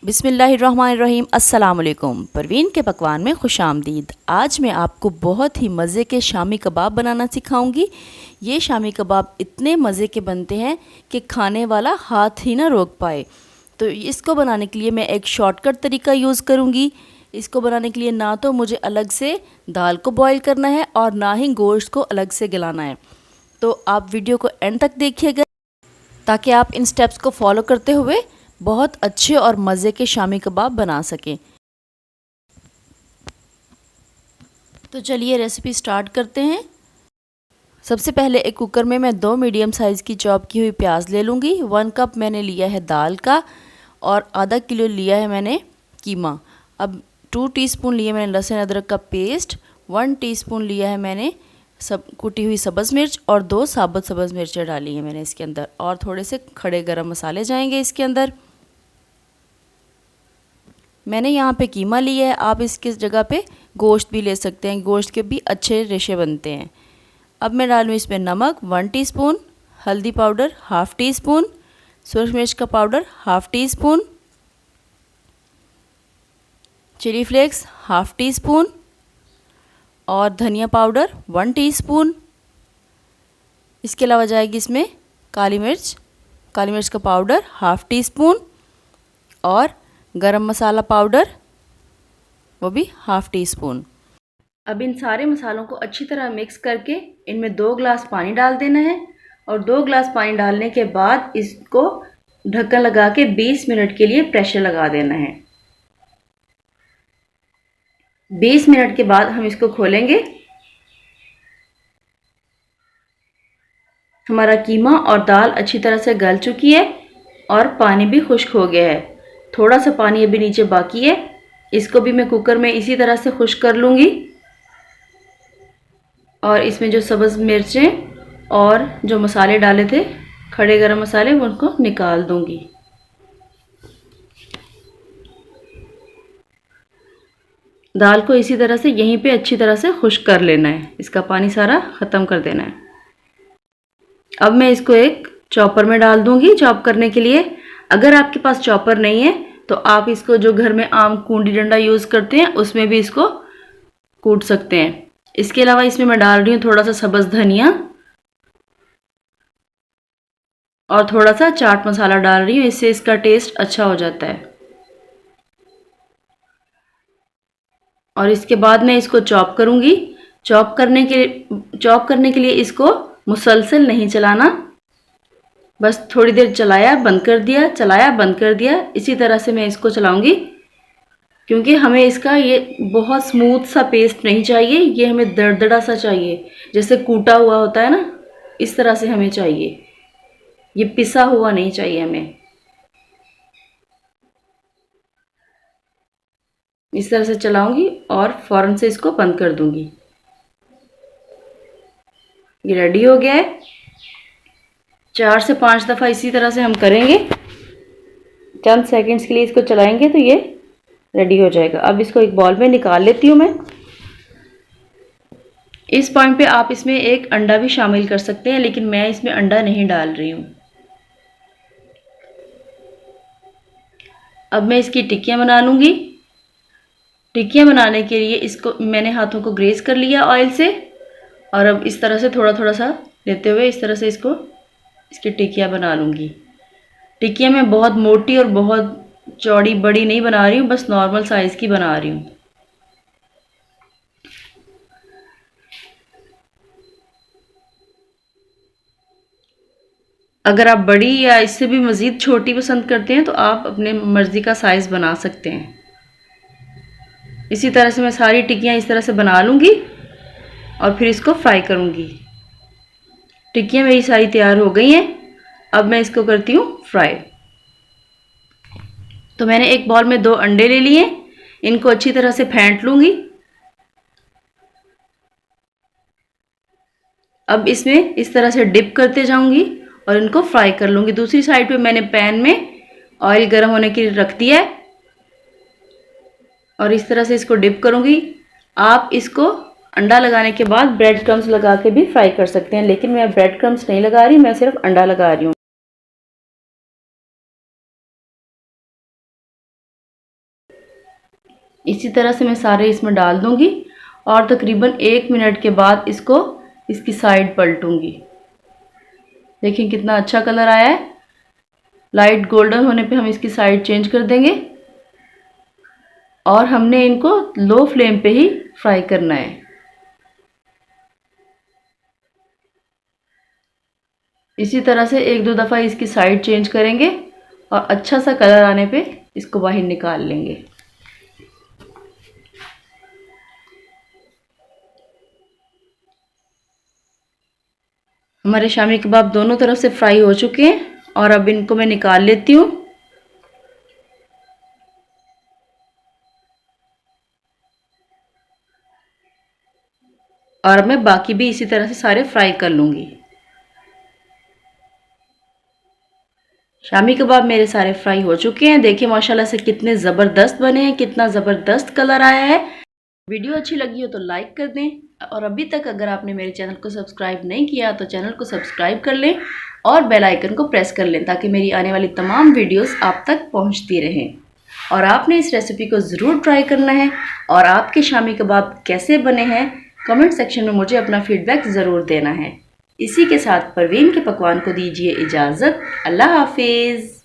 बिस्मिल्लाहिर्रहमानिर्रहीम। अस्सलाम वालेकुम। परवीन के पकवान में खुशामदीद। आज मैं आपको बहुत ही मज़े के शामी कबाब बनाना सिखाऊंगी। ये शामी कबाब इतने मज़े के बनते हैं कि खाने वाला हाथ ही ना रोक पाए। तो इसको बनाने के लिए मैं एक शॉर्टकट तरीका यूज़ करूंगी। इसको बनाने के लिए ना तो मुझे अलग से दाल को बॉईल करना है और ना ही गोश्त को अलग से गलाना है। तो आप वीडियो को एंड तक देखिएगा ताकि आप इन स्टेप्स को फॉलो करते हुए बहुत अच्छे और मज़े के शामी कबाब बना सकें। तो चलिए रेसिपी स्टार्ट करते हैं। सबसे पहले एक कुकर में मैं 2 मीडियम साइज़ की चॉप की हुई प्याज ले लूँगी। 1 कप मैंने लिया है दाल का और आधा किलो लिया है मैंने कीमा। अब 2 टीस्पून लिए मैंने लहसुन अदरक का पेस्ट, 1 टीस्पून लिया है मैंने सब कुटी हुई सब्ज़ मिर्च और 2 साबुत सब्ज़ मिर्चें डाली हैं मैंने इसके अंदर, और थोड़े से खड़े गरम मसाले जाएंगे इसके अंदर। मैंने यहाँ पे कीमा लिया है, आप इसके जगह पे गोश्त भी ले सकते हैं, गोश्त के भी अच्छे रेशे बनते हैं। अब मैं डालूँ इसमें नमक 1 टीस्पून, हल्दी पाउडर 1/2 टीस्पून, सूरज मिर्च का powder 1/2 teaspoon, chilli flakes 1/2 teaspoon और धनिया पाउडर 1 टीस्पून। इसके अलावा जाएगी इसमें काली मिर्च का पाउडर 1/2 टीस्पून और गरम मसाला पाउडर वो भी 1/2 टीस्पून। अब इन सारे मसालों को अच्छी तरह मिक्स करके इनमें 2 ग्लास पानी डाल देना है और 2 ग्लास पानी डालने के बाद इसको ढक्कन लगा के 20 मिनट के लिए प्रेशर लगा देना है। 20 मिनट के बाद हम इसको खोलेंगे। हमारा कीमा और दाल अच्छी तरह से गल चुकी है और पानी भी खुश्क हो गया है। थोड़ा सा पानी अभी नीचे बाकी है, इसको भी मैं कुकर में इसी तरह से खुश्क कर लूँगी और इसमें जो सब्ज़ मिर्चें और जो मसाले डाले थे खड़े गरम मसाले उनको निकाल दूँगी। दाल को इसी तरह से यहीं पे अच्छी तरह से खुश्क कर लेना है, इसका पानी सारा ख़त्म कर देना है। अब मैं इसको एक चॉपर में डाल दूँगी चॉप करने के लिए। अगर आपके पास चॉपर नहीं है तो आप इसको जो घर में आम कूंडी डंडा यूज़ करते हैं उसमें भी इसको कूट सकते हैं। इसके अलावा इसमें मैं डाल रही हूँ थोड़ा सा सब्ज़ धनिया और थोड़ा सा चाट मसाला डाल रही हूँ, इससे इसका टेस्ट अच्छा हो जाता है। और इसके बाद मैं इसको चॉप करूँगी। चॉप करने के लिए इसको मुसलसल नहीं चलाना, बस थोड़ी देर चलाया बंद कर दिया, चलाया बंद कर दिया, इसी तरह से मैं इसको चलाऊंगी क्योंकि हमें इसका ये बहुत स्मूथ सा पेस्ट नहीं चाहिए, ये हमें दरदरा सा चाहिए, जैसे कूटा हुआ होता है ना, इस तरह से हमें चाहिए, ये पिसा हुआ नहीं चाहिए हमें। इस तरह से चलाऊंगी और फ़ौरन से इसको बंद कर दूंगी। ये रेडी हो गया है। 4 से 5 दफ़ा इसी तरह से हम करेंगे, चंद सेकंड्स के लिए इसको चलाएंगे तो ये रेडी हो जाएगा। अब इसको एक बॉल में निकाल लेती हूँ मैं। इस पॉइंट पे आप इसमें एक अंडा भी शामिल कर सकते हैं, लेकिन मैं इसमें अंडा नहीं डाल रही हूँ। अब मैं इसकी टिक्कियाँ बना लूँगी। टिक्कियाँ बनाने के लिए इसको मैंने हाथों को ग्रेस कर लिया ऑयल से और अब इस तरह से थोड़ा थोड़ा सा लेते हुए इस तरह से इसकी टिक्कियाँ बना लूँगी। टिक्कियाँ मैं बहुत मोटी और बहुत चौड़ी बड़ी नहीं बना रही हूँ, बस नॉर्मल साइज़ की बना रही हूँ। अगर आप बड़ी या इससे भी मज़ीद छोटी पसंद करते हैं तो आप अपने मर्ज़ी का साइज़ बना सकते हैं। इसी तरह से मैं सारी टिक्कियाँ इस तरह से बना लूँगी और फिर इसको फ्राई करूँगी। टिक्कियाँ मेरी सारी तैयार हो गई हैं। अब मैं इसको करती हूँ फ्राई। तो मैंने एक बॉल में 2 अंडे ले लिए, इनको अच्छी तरह से फेंट लूँगी। अब इसमें इस तरह से डिप करते जाऊँगी और इनको फ्राई कर लूँगी। दूसरी साइड पे मैंने पैन में ऑयल गर्म होने के लिए रख दिया है और इस तरह से इसको डिप करूँगी। आप इसको अंडा लगाने के बाद ब्रेड क्रम्स लगा के भी फ्राई कर सकते हैं, लेकिन मैं ब्रेड क्रम्स नहीं लगा रही, मैं सिर्फ अंडा लगा रही हूँ। इसी तरह से मैं सारे इसमें डाल दूंगी और तकरीबन 1 मिनट के बाद इसकी साइड पलटूंगी। देखिए कितना अच्छा कलर आया है। लाइट गोल्डन होने पे हम इसकी साइड चेंज कर देंगे और हमने इनको लो फ्लेम पे ही फ्राई करना है। इसी तरह से 1-2 दफ़ा इसकी साइड चेंज करेंगे और अच्छा सा कलर आने पे इसको बाहर निकाल लेंगे। हमारे शामी कबाब दोनों तरफ से फ्राई हो चुके हैं और अब इनको मैं निकाल लेती हूँ। और मैं बाकी भी इसी तरह से सारे फ्राई कर लूँगी। शामी कबाब मेरे सारे फ्राई हो चुके हैं। देखिए माशाल्लाह से कितने ज़बरदस्त बने हैं, कितना ज़बरदस्त कलर आया है। वीडियो अच्छी लगी हो तो लाइक कर दें और अभी तक अगर आपने मेरे चैनल को सब्सक्राइब नहीं किया तो चैनल को सब्सक्राइब कर लें और बेल आइकन को प्रेस कर लें ताकि मेरी आने वाली तमाम वीडियोस आप तक पहुंचती रहें। और आपने इस रेसिपी को ज़रूर ट्राई करना है और आपके शामी कबाब कैसे बने हैं कमेंट सेक्शन में मुझे अपना फीडबैक ज़रूर देना है। इसी के साथ परवीन के पकवान को दीजिए इजाज़त। अल्लाह हाफिज़।